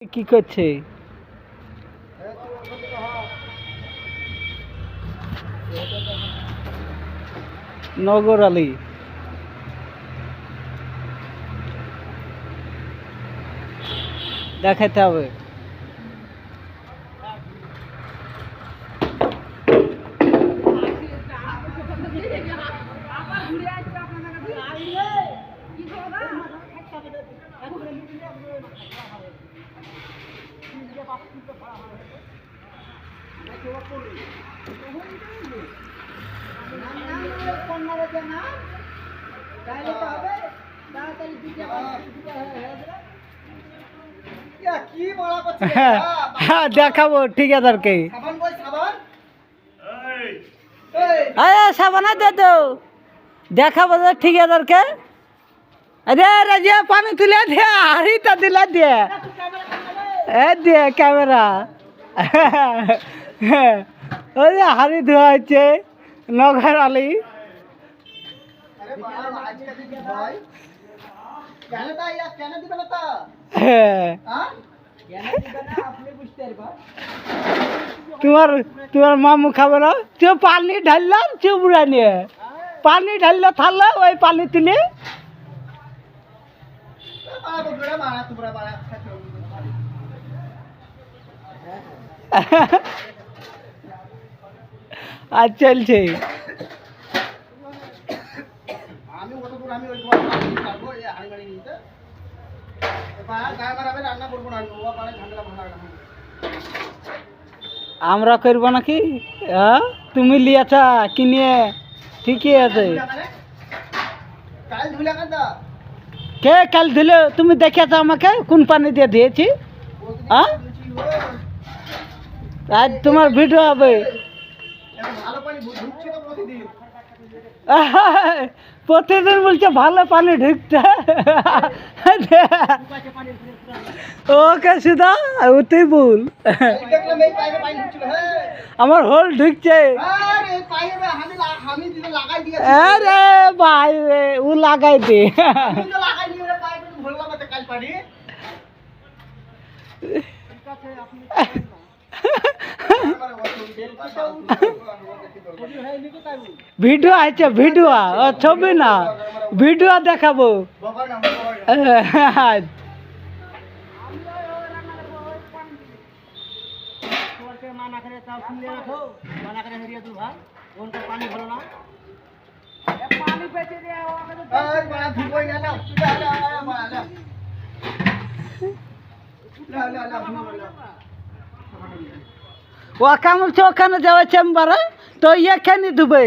কি করছে? নগর আলী দেখাতে হবে। হ্যাঁ দেখাবো ঠিকাদারকে। সাবানা দে তো দেখাবো ঠিকাদারকে। আরে রাজিয়া পানি তুলে দিয়ে হাড়িটা দিলা দিয়ে দিয়ে ক্যামেরা ওই যে হাড়ি ধোয়া হচ্ছে নগর আলী। তোমার মামু খাবে না? চুপ পানি ঢাললাম চুবড়া নিয়ে পানি ঢাললে থাললে ওই পানি তুলে আর চলছে। আমরা করব নাকি? তুমি লিয়াছা কিনে ঠিকই আছে। কে কাল ধুলে? তুমি দেখেছ আমাকে কোন পানি দিয়ে দিয়েছি? আজ তোমার ভিডিও হবে। প্রতিদিন বলছে ভালো পানি ঢুকতে। ওকে সুধা ওতেই বল আমার হোল ঢুকছে। আরে ভাই ও লাগাই দে। ভিডিও আছে ভিডিও ছবি না ভিডিও দেখাবো। ওখানে বলছে ওখানে যাওয়া চেম্বারে তো এখানে ডুবে।